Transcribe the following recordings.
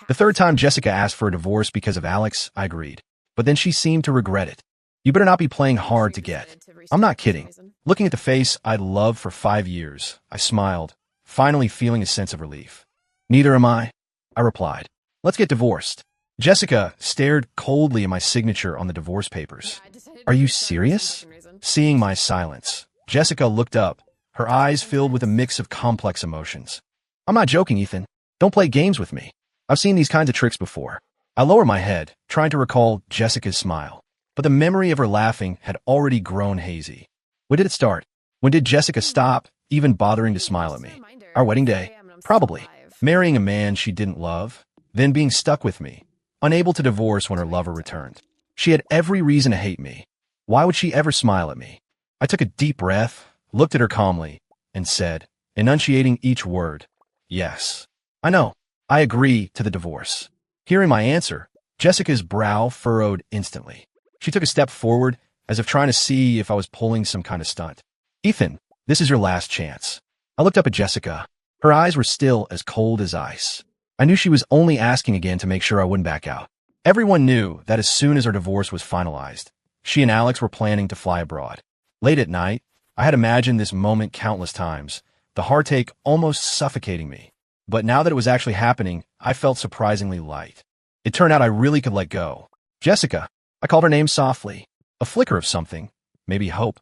The third time Jessica asked for a divorce because of Alex, I agreed. But then she seemed to regret it. You better not be playing hard to get. I'm not kidding. Looking at the face I'd loved for 5 years, I smiled, finally feeling a sense of relief. Neither am I replied. Let's get divorced. Jessica stared coldly at my signature on the divorce papers. Are you serious? Seeing my silence, Jessica looked up, her eyes filled with a mix of complex emotions. I'm not joking, Ethan. Don't play games with me. I've seen these kinds of tricks before. I lower my head, trying to recall Jessica's smile, but the memory of her laughing had already grown hazy. When did it start? When did Jessica stop even bothering to smile at me? Our wedding day? Probably. Marrying a man she didn't love, then being stuck with me, unable to divorce when her lover returned. She had every reason to hate me. Why would she ever smile at me? I took a deep breath, looked at her calmly, and said, enunciating each word, yes. I know. I agree to the divorce. Hearing my answer, Jessica's brow furrowed instantly. She took a step forward, as if trying to see if I was pulling some kind of stunt. Ethan, this is your last chance. I looked up at Jessica. Her eyes were still as cold as ice. I knew she was only asking again to make sure I wouldn't back out. Everyone knew that as soon as our divorce was finalized, she and Alex were planning to fly abroad. Late at night, I had imagined this moment countless times, the heartache almost suffocating me. But now that it was actually happening, I felt surprisingly light. It turned out I really could let go. Jessica, I called her name softly. A flicker of something, maybe hope,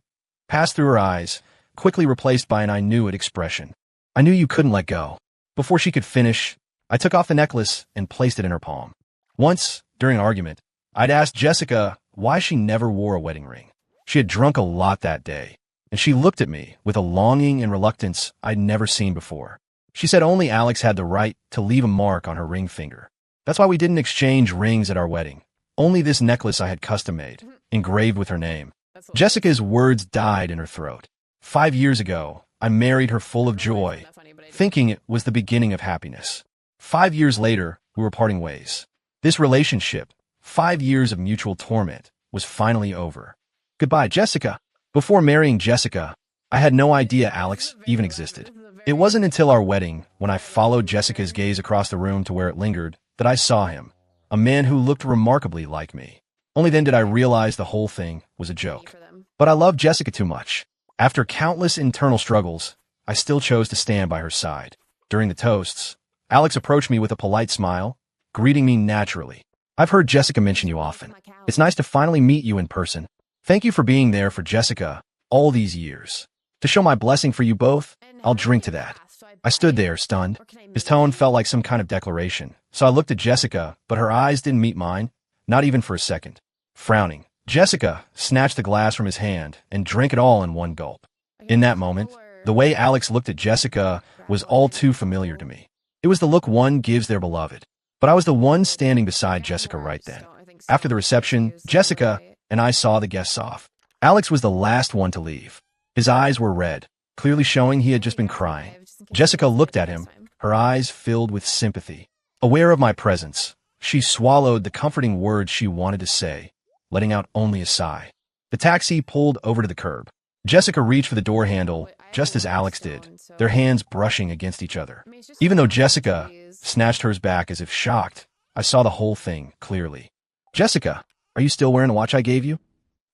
passed through her eyes, quickly replaced by an I knew it expression. I knew you couldn't let go. Before she could finish, I took off the necklace and placed it in her palm. Once, during an argument, I'd asked Jessica why she never wore a wedding ring. She had drunk a lot that day, and she looked at me with a longing and reluctance I'd never seen before. She said only Alex had the right to leave a mark on her ring finger. That's why we didn't exchange rings at our wedding. Only this necklace I had custom-made, engraved with her name. Jessica's words died in her throat. 5 years ago, I married her full of joy, thinking it was the beginning of happiness. 5 years later, we were parting ways. This relationship, 5 years of mutual torment, was finally over. Goodbye, Jessica. Before marrying Jessica, I had no idea Alex even existed. It wasn't until our wedding, when I followed Jessica's gaze across the room to where it lingered, that I saw him, a man who looked remarkably like me. Only then did I realize the whole thing was a joke. But I loved Jessica too much. After countless internal struggles, I still chose to stand by her side. During the toasts, Alex approached me with a polite smile, greeting me naturally. I've heard Jessica mention you often. It's nice to finally meet you in person. Thank you for being there for Jessica all these years. To show my blessing for you both, I'll drink to that. I stood there, stunned. His tone felt like some kind of declaration, so I looked at Jessica, but her eyes didn't meet mine, not even for a second. Frowning, Jessica snatched the glass from his hand and drank it all in one gulp. In that moment, the way Alex looked at Jessica was all too familiar to me. It was the look one gives their beloved. But I was the one standing beside Jessica right then. After the reception, Jessica and I saw the guests off. Alex was the last one to leave. His eyes were red, clearly showing he had just been crying. Jessica looked at him, her eyes filled with sympathy. Aware of my presence, she swallowed the comforting words she wanted to say, letting out only a sigh. The taxi pulled over to the curb. Jessica reached for the door handle, just as Alex did, their hands brushing against each other. Even though Jessica snatched hers back as if shocked, I saw the whole thing clearly. Jessica, are you still wearing the watch I gave you?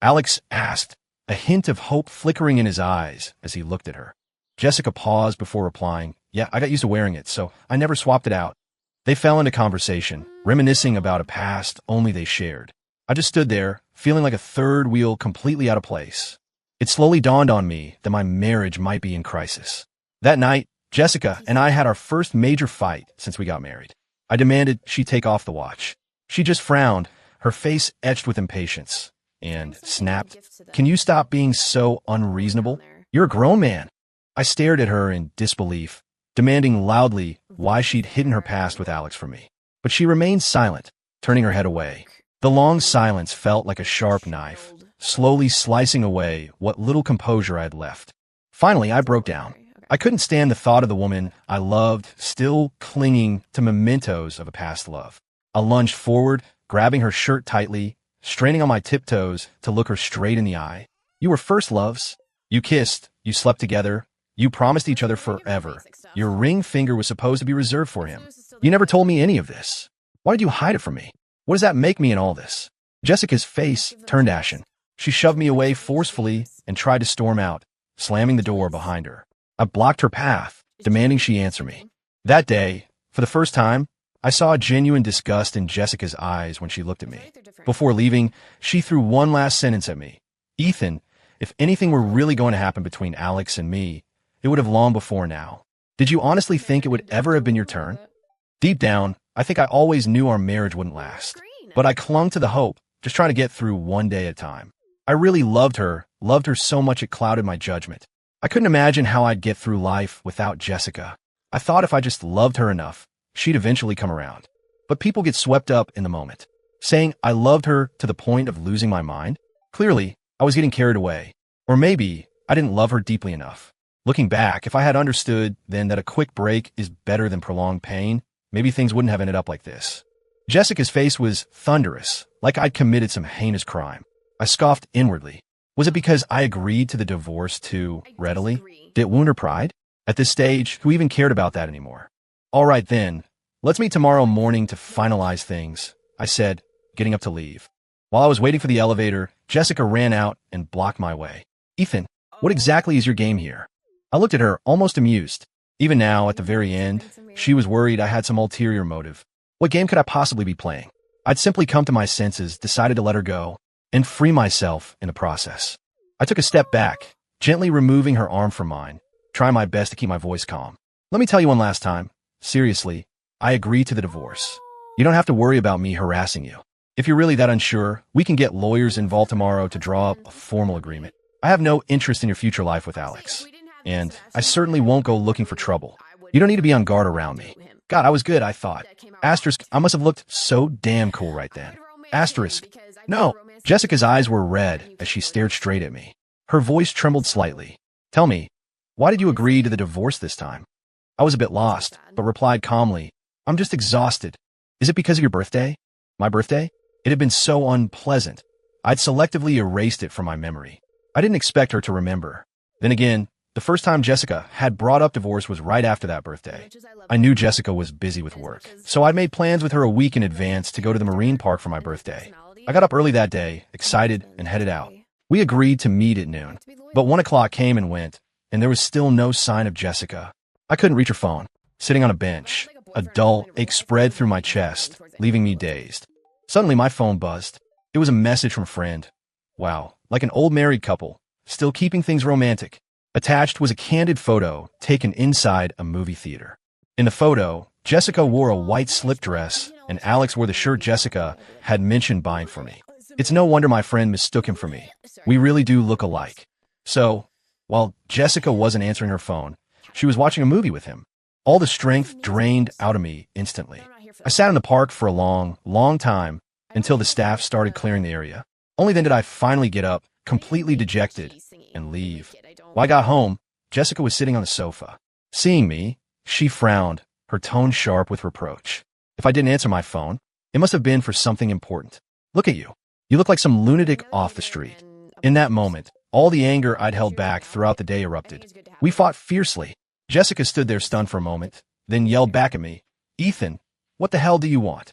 Alex asked, a hint of hope flickering in his eyes as he looked at her. Jessica paused before replying, yeah, I got used to wearing it, so I never swapped it out. They fell into conversation, reminiscing about a past only they shared. I just stood there, feeling like a third wheel completely out of place. It slowly dawned on me that my marriage might be in crisis. That night, Jessica and I had our first major fight since we got married. I demanded she take off the watch. She just frowned, her face etched with impatience, and snapped, "Can you stop being so unreasonable? You're a grown man." I stared at her in disbelief, demanding loudly why she'd hidden her past with Alex from me. But she remained silent, turning her head away. The long silence felt like a sharp knife, slowly slicing away what little composure I had left. Finally, I broke down. I couldn't stand the thought of the woman I loved still clinging to mementos of a past love. I lunged forward, grabbing her shirt tightly, straining on my tiptoes to look her straight in the eye. "You were first loves. You kissed, you slept together, you promised each other forever. Your ring finger was supposed to be reserved for him. You never told me any of this." Why did you hide it from me? What does that make me in all this? Jessica's face turned ashen. She shoved me away forcefully and tried to storm out, slamming the door behind her. I blocked her path, demanding she answer me. That day, for the first time, I saw a genuine disgust in Jessica's eyes when she looked at me. Before leaving, she threw one last sentence at me. Ethan, if anything were really going to happen between Alex and me, it would have long before now. Did you honestly think it would ever have been your turn? Deep down, I think I always knew our marriage wouldn't last. But I clung to the hope, just trying to get through one day at a time. I really loved her so much it clouded my judgment. I couldn't imagine how I'd get through life without Jessica. I thought if I just loved her enough, she'd eventually come around. But people get swept up in the moment, saying I loved her to the point of losing my mind. Clearly, I was getting carried away. Or maybe I didn't love her deeply enough. Looking back, if I had understood then that a quick break is better than prolonged pain, maybe things wouldn't have ended up like this. Jessica's face was thunderous, like I'd committed some heinous crime. I scoffed inwardly. Was it because I agreed to the divorce too readily? Did it wound her pride? At this stage, who even cared about that anymore? All right then, let's meet tomorrow morning to finalize things, I said, getting up to leave. While I was waiting for the elevator, Jessica ran out and blocked my way. Ethan, what exactly is your game here? I looked at her, almost amused. Even now, at the very end, she was worried I had some ulterior motive. What game could I possibly be playing? I'd simply come to my senses, decided to let her go, and free myself in the process. I took a step back, gently removing her arm from mine, trying my best to keep my voice calm. Let me tell you one last time. Seriously, I agree to the divorce. You don't have to worry about me harassing you. If you're really that unsure, we can get lawyers involved tomorrow to draw up a formal agreement. I have no interest in your future life with Alex, and I certainly won't go looking for trouble. You don't need to be on guard around me. God, I was good, I thought. Asterisk, I must have looked so damn cool right then. Asterisk, no. Jessica's eyes were red as she stared straight at me. Her voice trembled slightly. Tell me, why did you agree to the divorce this time? I was a bit lost, but replied calmly, I'm just exhausted. Is it because of your birthday? My birthday? It had been so unpleasant. I'd selectively erased it from my memory. I didn't expect her to remember. Then again, the first time Jessica had brought up divorce was right after that birthday. I knew Jessica was busy with work, so I'd made plans with her a week in advance to go to the marine park for my birthday. I got up early that day, excited, and headed out. We agreed to meet at noon, but 1 o'clock came and went, and there was still no sign of Jessica. I couldn't reach her phone. Sitting on a bench, a dull ache spread through my chest, leaving me dazed. Suddenly my phone buzzed. It was a message from a friend. Wow, like an old married couple, still keeping things romantic. Attached was a candid photo taken inside a movie theater. In the photo, Jessica wore a white slip dress, and Alex wore the shirt Jessica had mentioned buying for me. It's no wonder my friend mistook him for me. We really do look alike. So, while Jessica wasn't answering her phone, she was watching a movie with him. All the strength drained out of me instantly. I sat in the park for a long time until the staff started clearing the area. Only then did I finally get up, completely dejected, and leave. When I got home, Jessica was sitting on the sofa. Seeing me, she frowned, her tone sharp with reproach. If I didn't answer my phone, it must have been for something important. Look at you. You look like some lunatic off the street. In that moment, all the anger I'd held back throughout the day erupted. We fought fiercely. Jessica stood there stunned for a moment, then yelled back at me, Ethan, what the hell do you want?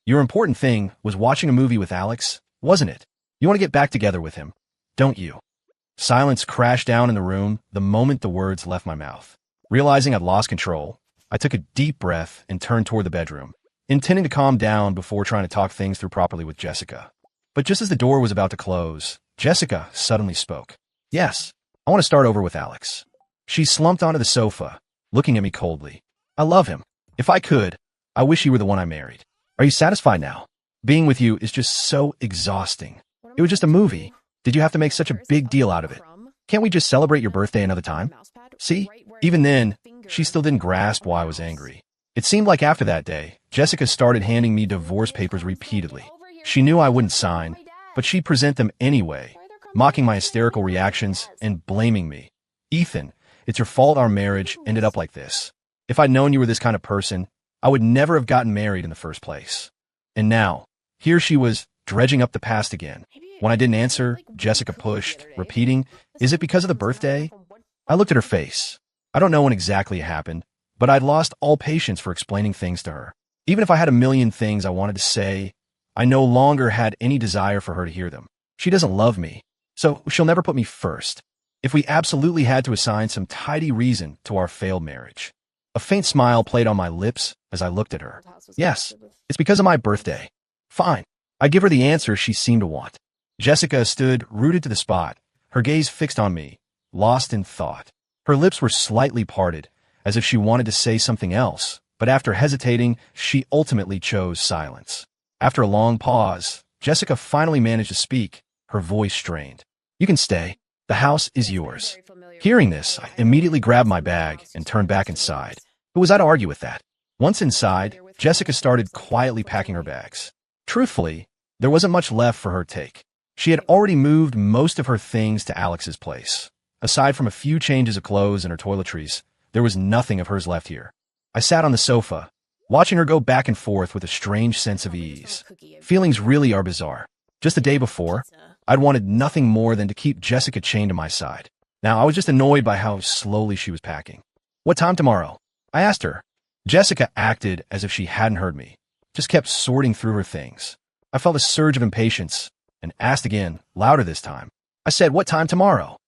Your important thing was watching a movie with Alex, wasn't it? You want to get back together with him, don't you? Silence crashed down in the room the moment the words left my mouth. Realizing I'd lost control, I took a deep breath and turned toward the bedroom, intending to calm down before trying to talk things through properly with Jessica. But just as the door was about to close, Jessica suddenly spoke. Yes, I want to start over with Alex. She slumped onto the sofa, looking at me coldly. I love him. If I could, I wish you were the one I married. Are you satisfied now? Being with you is just so exhausting. It was just a movie. Did you have to make such a big deal out of it? Can't we just celebrate your birthday another time? See, even then, she still didn't grasp why I was angry. It seemed like after that day, Jessica started handing me divorce papers repeatedly. She knew I wouldn't sign, but she'd present them anyway, mocking my hysterical reactions and blaming me. Ethan, it's your fault our marriage ended up like this. If I'd known you were this kind of person, I would never have gotten married in the first place. And now, here she was, dredging up the past again. When I didn't answer, Jessica pushed, repeating, is it because of the birthday? I looked at her face. I don't know when exactly it happened, but I'd lost all patience for explaining things to her. Even if I had a million things I wanted to say, I no longer had any desire for her to hear them. She doesn't love me, so she'll never put me first. If we absolutely had to assign some tidy reason to our failed marriage. A faint smile played on my lips as I looked at her. Yes, it's because of my birthday. Fine. I give her the answer she seemed to want. Jessica stood rooted to the spot, her gaze fixed on me, lost in thought. Her lips were slightly parted, as if she wanted to say something else, but after hesitating, she ultimately chose silence. After a long pause, Jessica finally managed to speak, her voice strained. You can stay. The house is yours. Hearing this, I immediately grabbed my bag and turned back inside. Who was I to argue with that? Once inside, Jessica started quietly packing her bags. Truthfully, there wasn't much left for her to take. She had already moved most of her things to Alex's place. Aside from a few changes of clothes and her toiletries, there was nothing of hers left here. I sat on the sofa, watching her go back and forth with a strange sense of ease. Feelings really are bizarre. Just the day before, I'd wanted nothing more than to keep Jessica chained to my side. Now, I was just annoyed by how slowly she was packing. What time tomorrow? I asked her. Jessica acted as if she hadn't heard me, just kept sorting through her things. I felt a surge of impatience and asked again, louder this time. I said, what time tomorrow?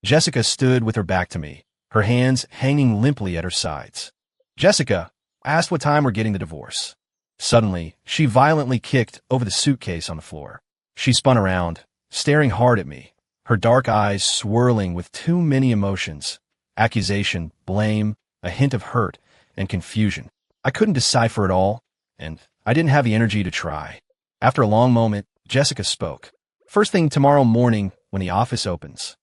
Jessica stood with her back to me, her hands hanging limply at her sides. Jessica, I asked what time we're getting the divorce. Suddenly, she violently kicked over the suitcase on the floor. She spun around, staring hard at me, her dark eyes swirling with too many emotions, accusation, blame, a hint of hurt, and confusion. I couldn't decipher it all, and I didn't have the energy to try. After a long moment, Jessica spoke. First thing tomorrow morning when the office opens.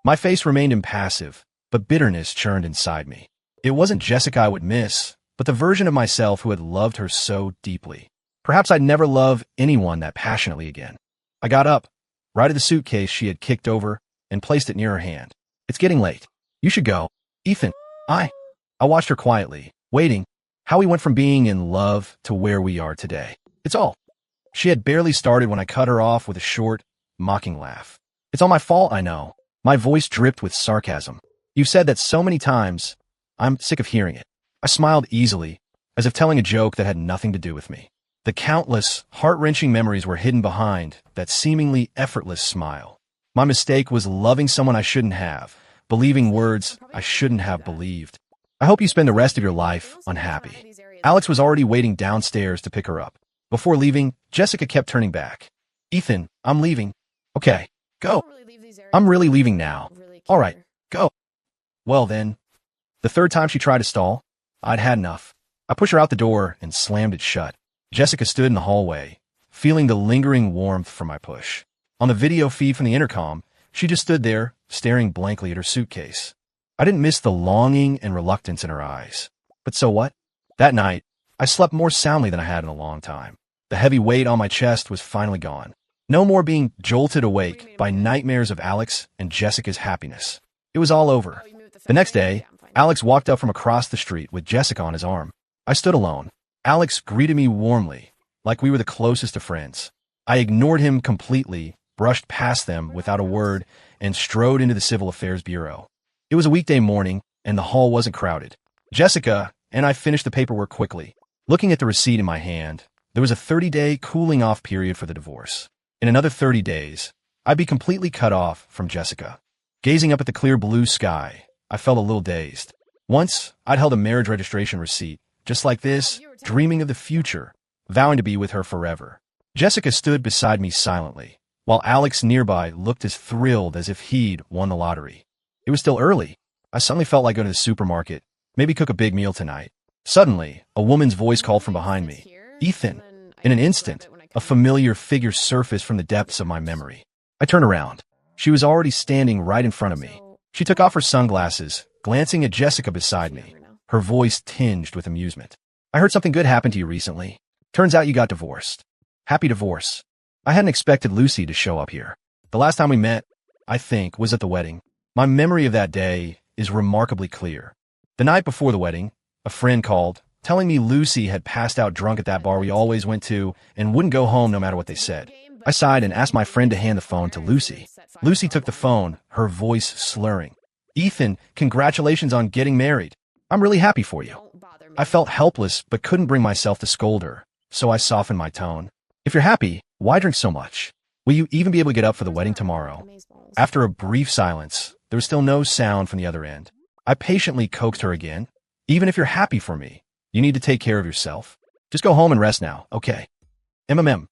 My face remained impassive, but bitterness churned inside me. It wasn't Jessica I would miss, but the version of myself who had loved her so deeply. Perhaps I'd never love anyone that passionately again. I got up, righted the suitcase she had kicked over, and placed it near her hand. It's getting late. You should go. Ethan, I watched her quietly, waiting, how we went from being in love to where we are today. It's all. She had barely started when I cut her off with a short, mocking laugh. It's all my fault, I know. My voice dripped with sarcasm. You've said that so many times, I'm sick of hearing it. I smiled easily, as if telling a joke that had nothing to do with me. The countless, heart-wrenching memories were hidden behind that seemingly effortless smile. My mistake was loving someone I shouldn't have, believing words I shouldn't have believed. I hope you spend the rest of your life unhappy. Alex was already waiting downstairs to pick her up. Before leaving, Jessica kept turning back. Ethan, I'm leaving. Okay, go. I'm really leaving now. All right, go. Well then. The third time she tried to stall, I'd had enough. I pushed her out the door and slammed it shut. Jessica stood in the hallway, feeling the lingering warmth from my push. On the video feed from the intercom, she just stood there, staring blankly at her suitcase. I didn't miss the longing and reluctance in her eyes. But so what? That night, I slept more soundly than I had in a long time. The heavy weight on my chest was finally gone. No more being jolted awake by nightmares of Alex and Jessica's happiness. It was all over. The next day, Alex walked up from across the street with Jessica on his arm. I stood alone. Alex greeted me warmly, like we were the closest of friends. I ignored him completely, brushed past them without a word, and strode into the Civil Affairs Bureau. It was a weekday morning, and the hall wasn't crowded. Jessica and I finished the paperwork quickly. Looking at the receipt in my hand, there was a 30-day cooling-off period for the divorce. In another 30 days, I'd be completely cut off from Jessica. Gazing up at the clear blue sky, I felt a little dazed. Once, I'd held a marriage registration receipt, just like this, dreaming of the future, vowing to be with her forever. Jessica stood beside me silently, while Alex nearby looked as thrilled as if he'd won the lottery. It was still early. I suddenly felt like going to the supermarket, maybe cook a big meal tonight. Suddenly, a woman's voice called from behind me. Ethan. In an instant, a familiar figure surfaced from the depths of my memory. I turned around. She was already standing right in front of me. She took off her sunglasses, glancing at Jessica beside me, her voice tinged with amusement. I heard something good happened to you recently. Turns out you got divorced. Happy divorce. I hadn't expected Lucy to show up here. The last time we met, I think, was at the wedding. My memory of that day is remarkably clear. The night before the wedding, a friend called, telling me Lucy had passed out drunk at that bar we always went to and wouldn't go home no matter what they said. I sighed and asked my friend to hand the phone to Lucy. Lucy took the phone, her voice slurring. Ethan, congratulations on getting married. I'm really happy for you. I felt helpless but couldn't bring myself to scold her, so I softened my tone. If you're happy, why drink so much? Will you even be able to get up for the wedding tomorrow? After a brief silence, there was still no sound from the other end. I patiently coaxed her again. Even if you're happy for me, you need to take care of yourself. Just go home and rest now, okay? MMM.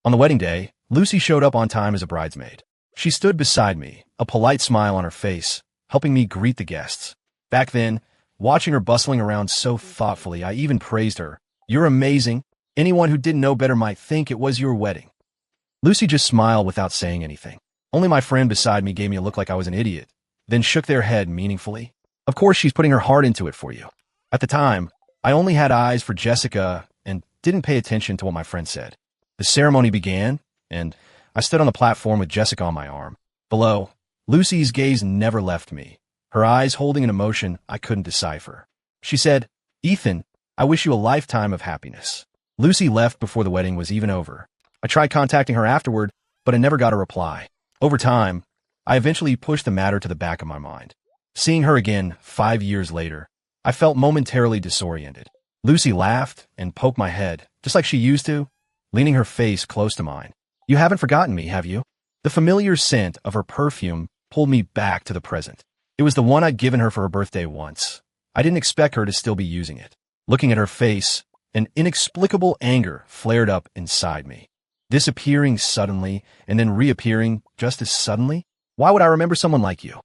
On the wedding day, Lucy showed up on time as a bridesmaid. She stood beside me, a polite smile on her face, helping me greet the guests. Back then, watching her bustling around so thoughtfully, I even praised her. You're amazing. Anyone who didn't know better might think it was your wedding. Lucy just smiled without saying anything. Only my friend beside me gave me a look like I was an idiot, then shook their head meaningfully. Of course, she's putting her heart into it for you. At the time, I only had eyes for Jessica and didn't pay attention to what my friend said. The ceremony began, and I stood on the platform with Jessica on my arm. Below, Lucy's gaze never left me, her eyes holding an emotion I couldn't decipher. She said, Ethan, I wish you a lifetime of happiness. Lucy left before the wedding was even over. I tried contacting her afterward, but I never got a reply. Over time, I eventually pushed the matter to the back of my mind. Seeing her again 5 years later, I felt momentarily disoriented. Lucy laughed and poked my head, just like she used to, leaning her face close to mine. You haven't forgotten me, have you? The familiar scent of her perfume pulled me back to the present. It was the one I'd given her for her birthday once. I didn't expect her to still be using it. Looking at her face, an inexplicable anger flared up inside me. Disappearing suddenly and then reappearing just as suddenly? Why would I remember someone like you?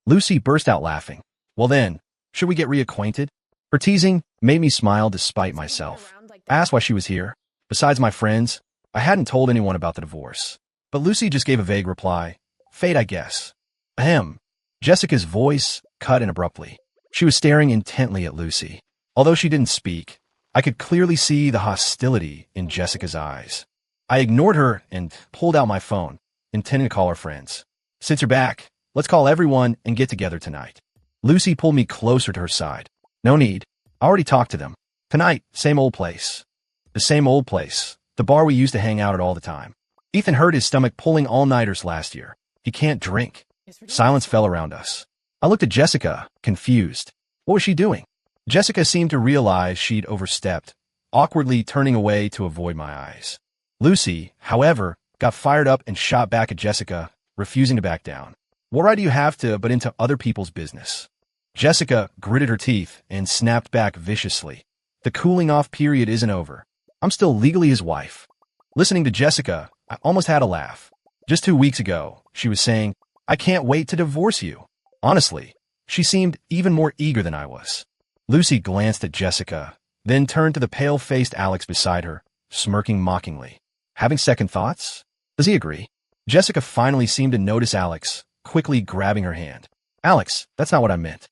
Lucy burst out laughing. Well then, should we get reacquainted? Her teasing made me smile despite myself. I asked why she was here. Besides my friends, I hadn't told anyone about the divorce. But Lucy just gave a vague reply. Fate, I guess. Ahem. Jessica's voice cut in abruptly. She was staring intently at Lucy. Although she didn't speak, I could clearly see the hostility in Jessica's eyes. I ignored her and pulled out my phone, intending to call her friends. Since you're back, let's call everyone and get together tonight. Lucy pulled me closer to her side. No need. I already talked to them. Tonight, same old place. The same old place. The bar we used to hang out at all the time. Ethan hurt his stomach pulling all-nighters last year. He can't drink. Silence fell around us. I looked at Jessica, confused. What was she doing? Jessica seemed to realize she'd overstepped, awkwardly turning away to avoid my eyes. Lucy, however, got fired up and shot back at Jessica, refusing to back down. What right do you have to butt into other people's business? Jessica gritted her teeth and snapped back viciously. The cooling-off period isn't over. I'm still legally his wife. Listening to Jessica, I almost had a laugh. Just 2 weeks ago, she was saying, I can't wait to divorce you. Honestly, she seemed even more eager than I was. Lucy glanced at Jessica, then turned to the pale-faced Alex beside her, smirking mockingly. Having second thoughts? Does he agree? Jessica finally seemed to notice Alex, quickly grabbing her hand. Alex, that's not what I meant.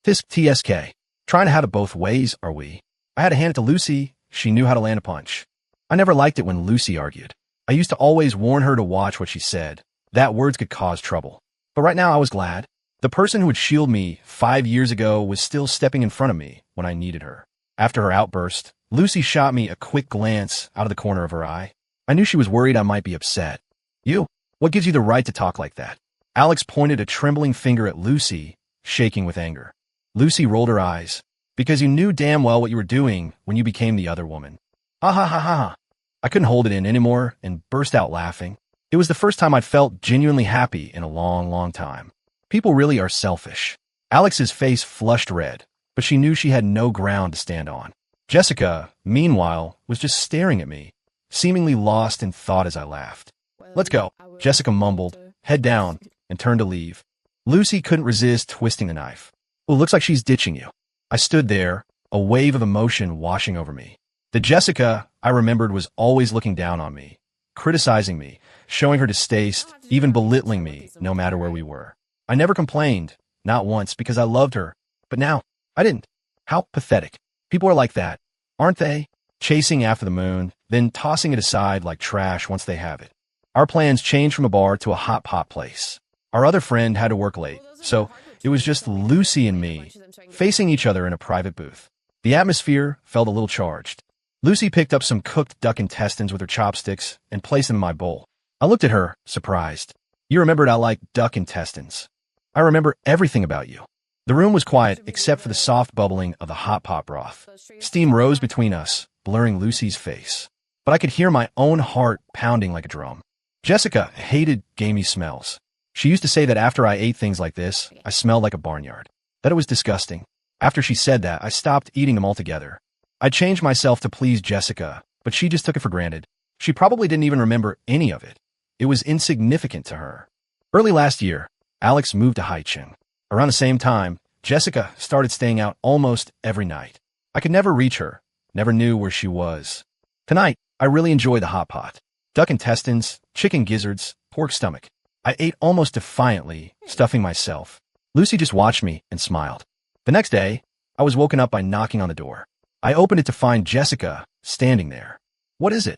TSK. Trying to have it both ways, are we? I had to hand it to Lucy. She knew how to land a punch. I never liked it when Lucy argued. I used to always warn her to watch what she said, that words could cause trouble. But right now I was glad. The person who would shield me 5 years ago was still stepping in front of me when I needed her. After her outburst, Lucy shot me a quick glance out of the corner of her eye. I knew she was worried I might be upset. You? What gives you the right to talk like that? Alex pointed a trembling finger at Lucy, shaking with anger. Lucy rolled her eyes. Because you knew damn well what you were doing when you became the other woman. Ha ha ha ha. I couldn't hold it in anymore and burst out laughing. It was the first time I'd felt genuinely happy in a long, long time. People really are selfish. Alex's face flushed red, but she knew she had no ground to stand on. Jessica, meanwhile, was just staring at me, seemingly lost in thought as I laughed. Let's go, Jessica mumbled, head down, and turned to leave. Lucy couldn't resist twisting the knife. Well, looks like she's ditching you. I stood there, a wave of emotion washing over me. The Jessica I remembered was always looking down on me, criticizing me, showing her distaste, even belittling me, no matter where we were. I never complained, not once, because I loved her. But now, I didn't. How pathetic. People are like that, aren't they? Chasing after the moon, then tossing it aside like trash once they have it. Our plans changed from a bar to a hot pot place. Our other friend had to work late, so it was just Lucy and me, facing each other in a private booth. The atmosphere felt a little charged. Lucy picked up some cooked duck intestines with her chopsticks and placed them in my bowl. I looked at her, surprised. You remembered I like duck intestines. I remember everything about you. The room was quiet except for the soft bubbling of the hot pot broth. Steam rose between us, blurring Lucy's face. But I could hear my own heart pounding like a drum. Jessica hated gamey smells. She used to say that after I ate things like this, I smelled like a barnyard. That it was disgusting. After she said that, I stopped eating them altogether. I changed myself to please Jessica, but she just took it for granted. She probably didn't even remember any of it. It was insignificant to her. Early last year, Alex moved to Haicheng. Around the same time, Jessica started staying out almost every night. I could never reach her, never knew where she was. Tonight, I really enjoyed the hot pot. Duck intestines, chicken gizzards, pork stomach. I ate almost defiantly, stuffing myself. Lucy just watched me and smiled. The next day, I was woken up by knocking on the door. I opened it to find Jessica standing there. What is it?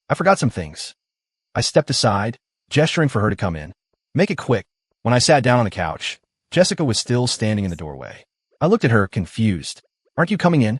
I forgot some things. I stepped aside, gesturing for her to come in. Make it quick. When I sat down on the couch, Jessica was still standing in the doorway. I looked at her, confused. Aren't you coming in?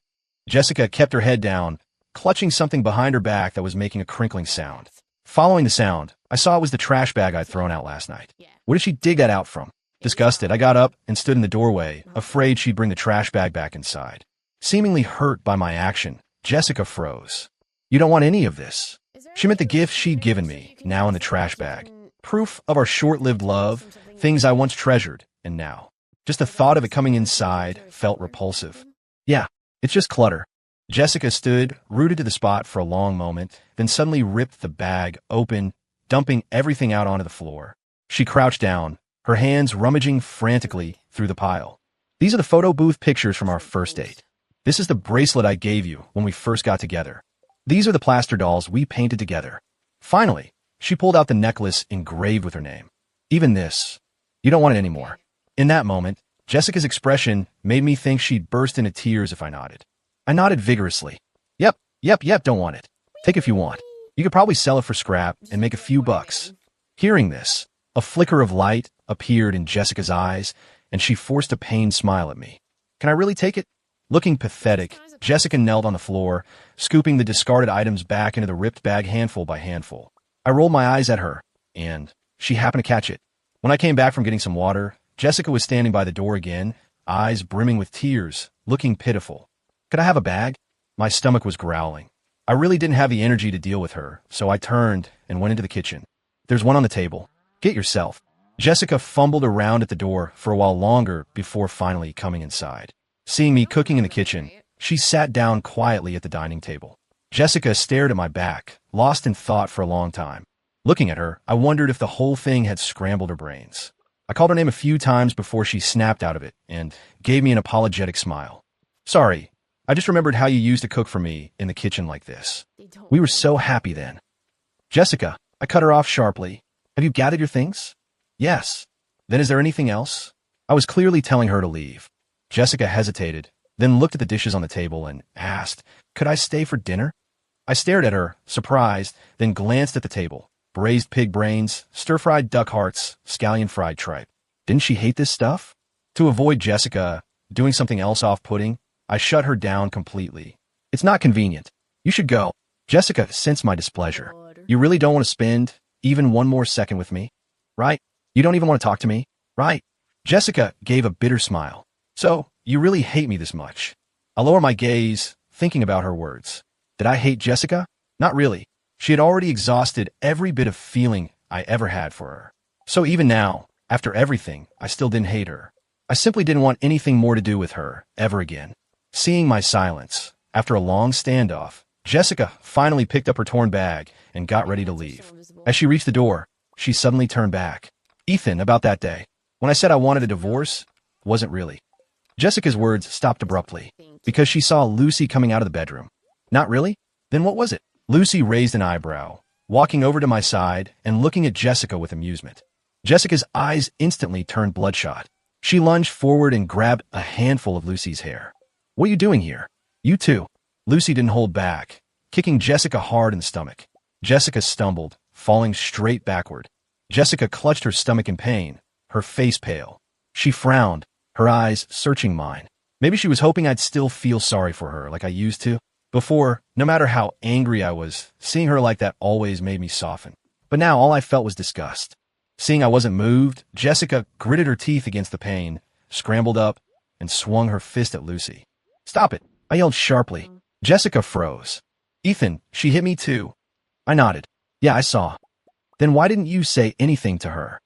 Jessica kept her head down, clutching something behind her back that was making a crinkling sound. Following the sound, I saw it was the trash bag I'd thrown out last night. Where did she dig that out from? Disgusted, I got up and stood in the doorway, afraid she'd bring the trash bag back inside. Seemingly hurt by my action, Jessica froze. You don't want any of this. She meant the gift she'd given me, now in the trash bag. Proof of our short-lived love, things I once treasured, and now. Just the thought of it coming inside felt repulsive. Yeah, it's just clutter. Jessica stood, rooted to the spot for a long moment, then suddenly ripped the bag open, dumping everything out onto the floor. She crouched down, her hands rummaging frantically through the pile. These are the photo booth pictures from our first date. This is the bracelet I gave you when we first got together. These are the plaster dolls we painted together. Finally, she pulled out the necklace engraved with her name. Even this. You don't want it anymore. In that moment, Jessica's expression made me think she'd burst into tears if I nodded. I nodded vigorously. Yep, don't want it. Take if you want. You could probably sell it for scrap and make a few bucks. Hearing this, a flicker of light appeared in Jessica's eyes, and she forced a pained smile at me. Can I really take it? Looking pathetic, Jessica knelt on the floor, scooping the discarded items back into the ripped bag handful by handful. I rolled my eyes at her, and she happened to catch it. When I came back from getting some water, Jessica was standing by the door again, eyes brimming with tears, looking pitiful. Could I have a bag? My stomach was growling. I really didn't have the energy to deal with her, so I turned and went into the kitchen. There's one on the table. Get yourself. Jessica fumbled around at the door for a while longer before finally coming inside. Seeing me cooking in the kitchen, she sat down quietly at the dining table. Jessica stared at my back, lost in thought for a long time. Looking at her, I wondered if the whole thing had scrambled her brains. I called her name a few times before she snapped out of it and gave me an apologetic smile. Sorry, I just remembered how you used to cook for me in the kitchen like this. We were so happy then. Jessica, I cut her off sharply. Have you gathered your things? Yes. Then is there anything else? I was clearly telling her to leave. Jessica hesitated, then looked at the dishes on the table and asked, could I stay for dinner? I stared at her, surprised, then glanced at the table. Braised pig brains, stir-fried duck hearts, scallion-fried tripe. Didn't she hate this stuff? To avoid Jessica doing something else off-putting, I shut her down completely. It's not convenient. You should go. Jessica sensed my displeasure. You really don't want to spend even one more second with me? Right? You don't even want to talk to me? Right? Jessica gave a bitter smile. So, you really hate me this much. I lower my gaze, thinking about her words. Did I hate Jessica? Not really. She had already exhausted every bit of feeling I ever had for her. So even now, after everything, I still didn't hate her. I simply didn't want anything more to do with her, ever again. Seeing my silence, after a long standoff, Jessica finally picked up her torn bag and got ready to leave. As she reached the door, she suddenly turned back. Ethan, about that day, when I said I wanted a divorce, wasn't really. Jessica's words stopped abruptly, because she saw Lucy coming out of the bedroom. Not really? Then what was it? Lucy raised an eyebrow, walking over to my side and looking at Jessica with amusement. Jessica's eyes instantly turned bloodshot. She lunged forward and grabbed a handful of Lucy's hair. What are you doing here? You too. Lucy didn't hold back, kicking Jessica hard in the stomach. Jessica stumbled, falling straight backward. Jessica clutched her stomach in pain, her face pale. She frowned, her eyes searching mine. Maybe she was hoping I'd still feel sorry for her like I used to. Before, no matter how angry I was, seeing her like that always made me soften. But now all I felt was disgust. Seeing I wasn't moved, Jessica gritted her teeth against the pain, scrambled up, and swung her fist at Lucy. "Stop it," I yelled sharply. Jessica froze. "Ethan, she hit me too." I nodded. "Yeah, I saw." "Then why didn't you say anything to her?"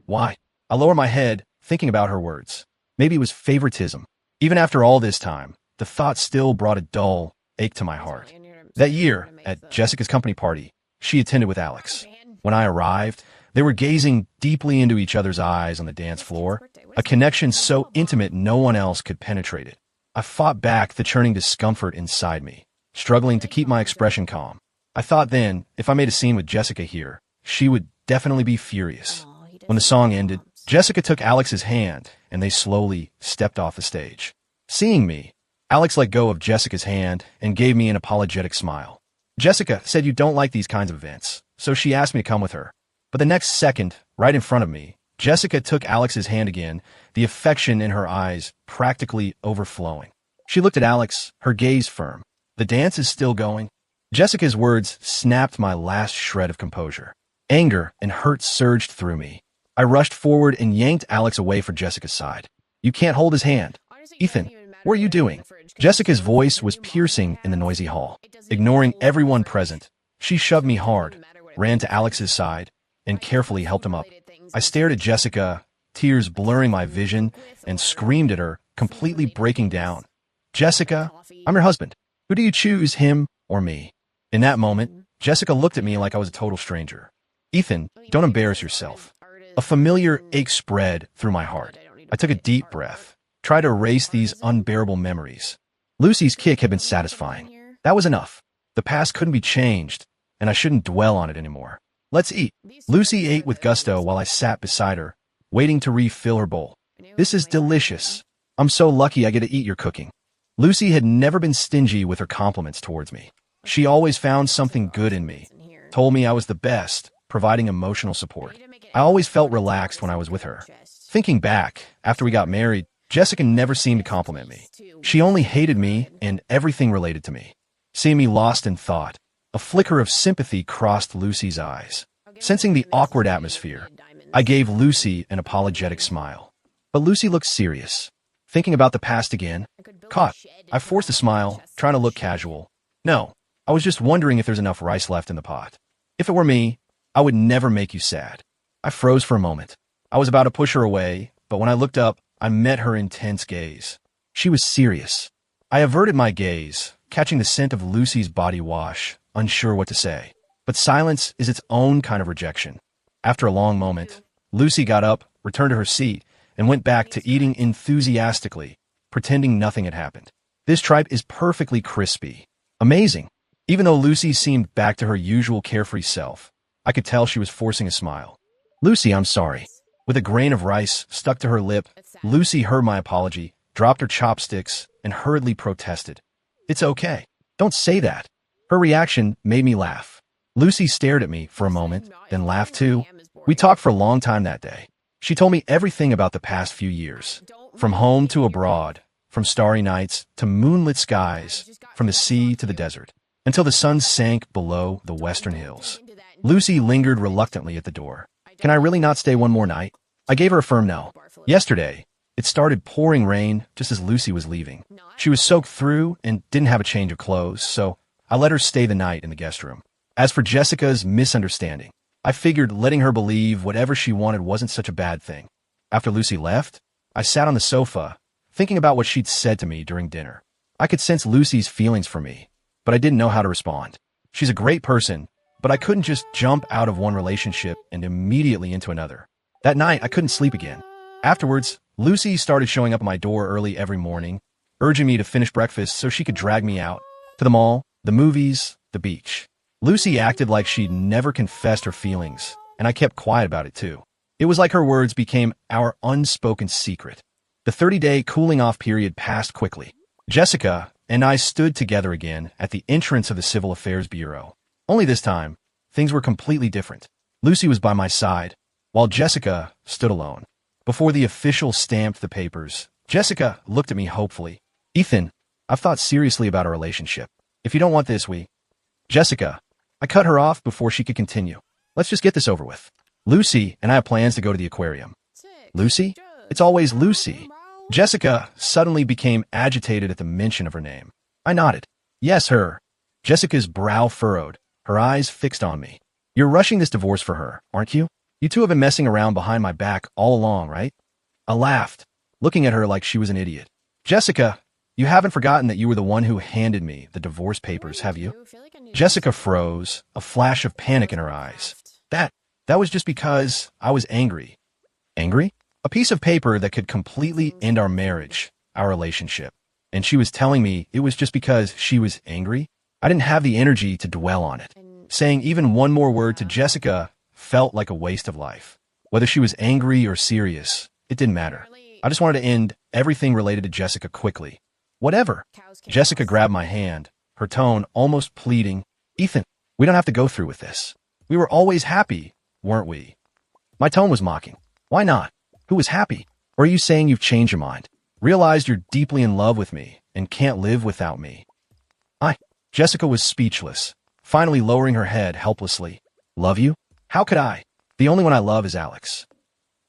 "Why?" I lowered my head, thinking about her words. Maybe it was favoritism. Even after all this time, the thought still brought a dull ache to my heart. That year, at Jessica's company party, she attended with Alex. When I arrived, they were gazing deeply into each other's eyes on the dance floor, a connection so intimate no one else could penetrate it. I fought back the churning discomfort inside me, struggling to keep my expression calm. I thought then, if I made a scene with Jessica here, she would definitely be furious. When the song ended, Jessica took Alex's hand, and they slowly stepped off the stage. Seeing me, Alex let go of Jessica's hand and gave me an apologetic smile. "Jessica said you don't like these kinds of events, so she asked me to come with her." But the next second, right in front of me, Jessica took Alex's hand again, the affection in her eyes practically overflowing. She looked at Alex, her gaze firm. "The dance is still going?" Jessica's words snapped my last shred of composure. Anger and hurt surged through me. I rushed forward and yanked Alex away from Jessica's side. "You can't hold his hand." "Ethan, what are you doing?" Jessica's voice was piercing in the noisy hall. Ignoring everyone present, she shoved me hard, ran to Alex's side, and carefully helped him up. I stared at Jessica, tears blurring my vision, and screamed at her, completely breaking down. "Jessica, I'm your husband. Who do you choose, him or me?" In that moment, Jessica looked at me like I was a total stranger. "Ethan, don't embarrass yourself." A familiar ache spread through my heart. I took a deep breath, tried to erase these unbearable memories. Lucy's kick had been satisfying. That was enough. The past couldn't be changed, and I shouldn't dwell on it anymore. "Let's eat." Lucy ate with gusto while I sat beside her, waiting to refill her bowl. "This is delicious. I'm so lucky I get to eat your cooking." Lucy had never been stingy with her compliments towards me. She always found something good in me, told me I was the best, providing emotional support. I always felt relaxed when I was with her. Thinking back, after we got married, Jessica never seemed to compliment me. She only hated me and everything related to me. Seeing me lost in thought, a flicker of sympathy crossed Lucy's eyes. Sensing the awkward atmosphere, I gave Lucy an apologetic smile. But Lucy looked serious. Thinking about the past again, caught. I forced a smile, trying to look casual. "No, I was just wondering if there's enough rice left in the pot. If it were me, I would never make you sad." I froze for a moment. I was about to push her away, but when I looked up, I met her intense gaze. She was serious. I averted my gaze, catching the scent of Lucy's body wash, unsure what to say. But silence is its own kind of rejection. After a long moment, Lucy got up, returned to her seat, and went back to eating enthusiastically, pretending nothing had happened. "This tripe is perfectly crispy. Amazing." Even though Lucy seemed back to her usual carefree self, I could tell she was forcing a smile. "Lucy, I'm sorry." With a grain of rice stuck to her lip, Lucy heard my apology, dropped her chopsticks, and hurriedly protested. "It's okay. Don't say that." Her reaction made me laugh. Lucy stared at me for a moment, then laughed too. We talked for a long time that day. She told me everything about the past few years. From home to abroad, from starry nights to moonlit skies, from the sea to the desert, until the sun sank below the western hills. Lucy lingered reluctantly at the door. "Can I really not stay one more night?" I gave her a firm no. Yesterday, it started pouring rain just as Lucy was leaving. She was soaked through and didn't have a change of clothes, so I let her stay the night in the guest room. As for Jessica's misunderstanding, I figured letting her believe whatever she wanted wasn't such a bad thing. After Lucy left, I sat on the sofa, thinking about what she'd said to me during dinner. I could sense Lucy's feelings for me, but I didn't know how to respond. She's a great person, but I couldn't just jump out of one relationship and immediately into another. That night, I couldn't sleep again. Afterwards, Lucy started showing up at my door early every morning, urging me to finish breakfast so she could drag me out to the mall, the movies, the beach. Lucy acted like she'd never confessed her feelings, and I kept quiet about it too. It was like her words became our unspoken secret. The 30-day cooling-off period passed quickly. Jessica and I stood together again at the entrance of the Civil Affairs Bureau. Only this time, things were completely different. Lucy was by my side, while Jessica stood alone. Before the official stamped the papers, Jessica looked at me hopefully. "Ethan, I've thought seriously about our relationship. If you don't want this, Jessica." I cut her off before she could continue. "Let's just get this over with. Lucy and I have plans to go to the aquarium." "Lucy? It's always Lucy." Jessica suddenly became agitated at the mention of her name. I nodded. Yes, her. Jessica's brow furrowed, her eyes fixed on me. You're rushing this divorce for her, aren't you? You two have been messing around behind my back all along, right? I laughed, looking at her like she was an idiot. Jessica, you haven't forgotten that you were the one who handed me the divorce papers, have you? Jessica froze, a flash of panic in her eyes. That was just because I was angry. Angry? A piece of paper that could completely end our marriage, our relationship. And she was telling me it was just because she was angry? I didn't have the energy to dwell on it. Saying even one more word to Jessica felt like a waste of life. Whether she was angry or serious, it didn't matter. I just wanted to end everything related to Jessica quickly. Whatever. Jessica grabbed my hand, her tone almost pleading. Ethan, we don't have to go through with this. We were always happy, weren't we? My tone was mocking. Why not? Who was happy? Or are you saying you've changed your mind? Realized you're deeply in love with me and can't live without me? Jessica was speechless, finally lowering her head helplessly. Love you? How could I? The only one I love is Alex.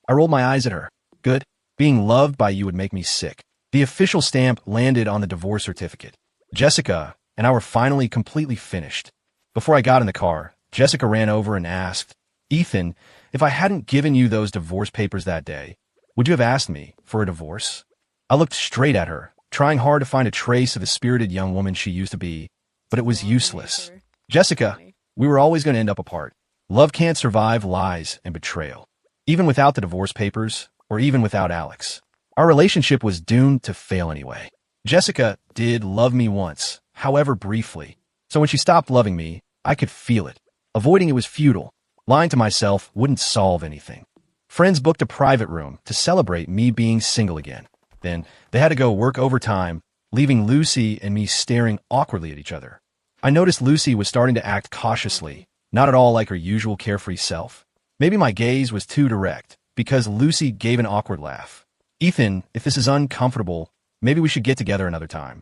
I rolled my eyes at her. Good. Being loved by you would make me sick. The official stamp landed on the divorce certificate. Jessica and I were finally completely finished. Before I got in the car, Jessica ran over and asked, Ethan, if I hadn't given you those divorce papers that day, would you have asked me for a divorce? I looked straight at her, trying hard to find a trace of the spirited young woman she used to be, but it was useless. Jessica, we were always going to end up apart. Love can't survive lies and betrayal. Even without the divorce papers, or even without Alex. Our relationship was doomed to fail anyway. Jessica did love me once, however briefly. So when she stopped loving me, I could feel it. Avoiding it was futile. Lying to myself wouldn't solve anything. Friends booked a private room to celebrate me being single again. Then they had to go work overtime, leaving Lucy and me staring awkwardly at each other. I noticed Lucy was starting to act cautiously, not at all like her usual carefree self. Maybe my gaze was too direct, because Lucy gave an awkward laugh. Ethan, if this is uncomfortable, maybe we should get together another time.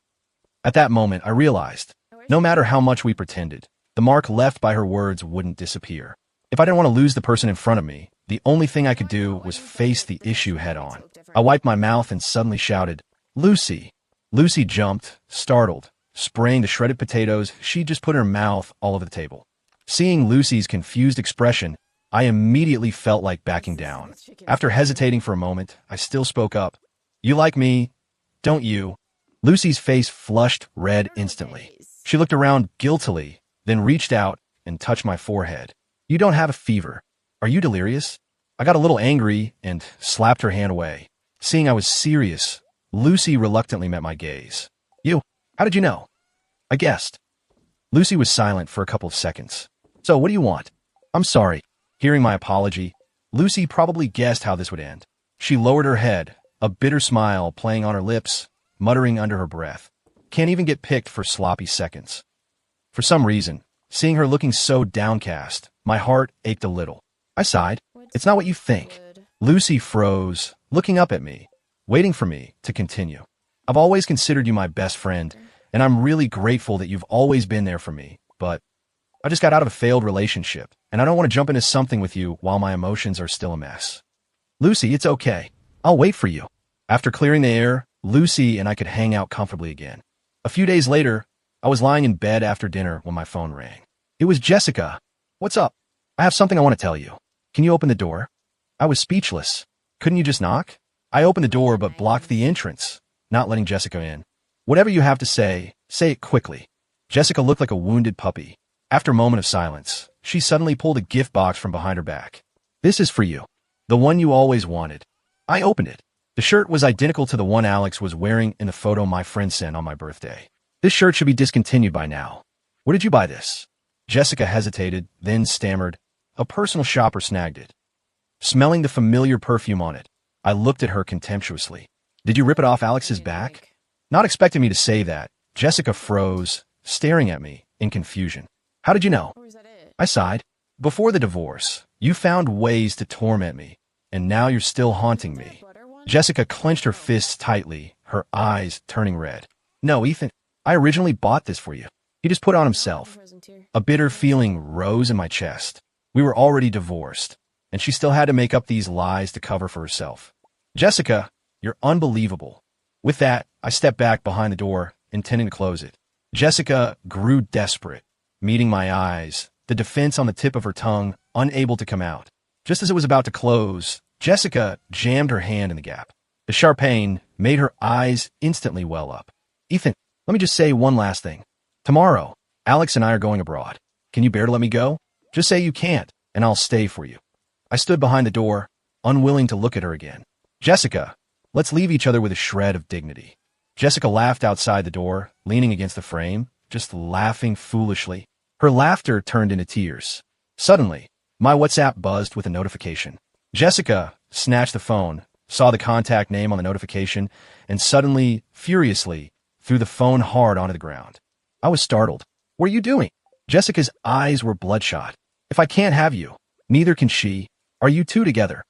At that moment, I realized, no matter how much we pretended, the mark left by her words wouldn't disappear. If I didn't want to lose the person in front of me, the only thing I could do was face the issue head on. I wiped my mouth and suddenly shouted, Lucy! Lucy jumped, startled, spraying the shredded potatoes she'd just put in her mouth all over the table. Seeing Lucy's confused expression, I immediately felt like backing down. After hesitating for a moment, I still spoke up. You like me, don't you? Lucy's face flushed red instantly. She looked around guiltily, then reached out and touched my forehead. You don't have a fever. Are you delirious? I got a little angry and slapped her hand away. Seeing I was serious, Lucy reluctantly met my gaze. You? How did you know? I guessed. Lucy was silent for a couple of seconds. So what do you want? I'm sorry. Hearing my apology, Lucy probably guessed how this would end. She lowered her head, a bitter smile playing on her lips, muttering under her breath. Can't even get picked for sloppy seconds. For some reason, seeing her looking so downcast, my heart ached a little. I sighed. It's not what you think. Lucy froze, looking up at me, waiting for me to continue. I've always considered you my best friend, and I'm really grateful that you've always been there for me, but I just got out of a failed relationship, and I don't want to jump into something with you while my emotions are still a mess. Lucy, it's okay. I'll wait for you. After clearing the air, Lucy and I could hang out comfortably again. A few days later, I was lying in bed after dinner when my phone rang. It was Jessica. What's up? I have something I want to tell you. Can you open the door? I was speechless. Couldn't you just knock? I opened the door but blocked the entrance, not letting Jessica in. Whatever you have to say it quickly. Jessica looked like a wounded puppy. After a moment of silence, she suddenly pulled a gift box from behind her back. This is for you. The one you always wanted. I opened it. The shirt was identical to the one Alex was wearing in the photo my friend sent on my birthday. This shirt should be discontinued by now. Where did you buy this? Jessica hesitated, then stammered. A personal shopper snagged it. Smelling the familiar perfume on it, I looked at her contemptuously. Did you rip it off Alex's back? Not expecting me to say that, Jessica froze, staring at me in confusion. How did you know? I sighed. Before the divorce, you found ways to torment me, and now you're still haunting me. Jessica clenched her fists tightly, her eyes turning red. No, Ethan, I originally bought this for you. He just put it on himself. A bitter feeling rose in my chest. We were already divorced, and she still had to make up these lies to cover for herself. Jessica, You're unbelievable. With that, I stepped back behind the door, intending to close it. Jessica grew desperate, meeting my eyes, the defense on the tip of her tongue, unable to come out. Just as it was about to close, Jessica jammed her hand in the gap. The sharp pain made her eyes instantly well up. Ethan, let me just say one last thing. Tomorrow, Alex and I are going abroad. Can you bear to let me go? Just say you can't, and I'll stay for you. I stood behind the door, unwilling to look at her again. Jessica, let's leave each other with a shred of dignity. Jessica laughed outside the door, leaning against the frame, just laughing foolishly. Her laughter turned into tears. Suddenly, my WhatsApp buzzed with a notification. Jessica snatched the phone, saw the contact name on the notification, and suddenly, furiously, threw the phone hard onto the ground. I was startled. What are you doing? Jessica's eyes were bloodshot. If I can't have you, neither can she. Are you two together?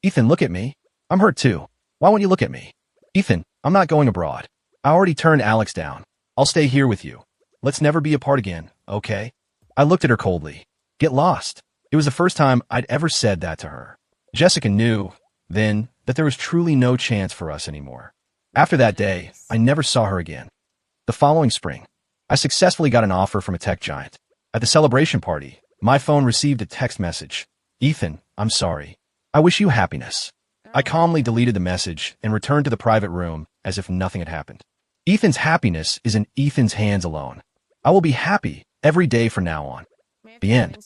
Ethan, look at me. I'm hurt too. Why won't you look at me? Ethan, I'm not going abroad. I already turned Alex down. I'll stay here with you. Let's never be apart again, okay? I looked at her coldly. Get lost. It was the first time I'd ever said that to her. Jessica knew, then, that there was truly no chance for us anymore. After that day, I never saw her again. The following spring, I successfully got an offer from a tech giant. At the celebration party, my phone received a text message. Ethan, I'm sorry. I wish you happiness. I calmly deleted the message and returned to the private room as if nothing had happened. Ethan's happiness is in Ethan's hands alone. I will be happy every day from now on. The end.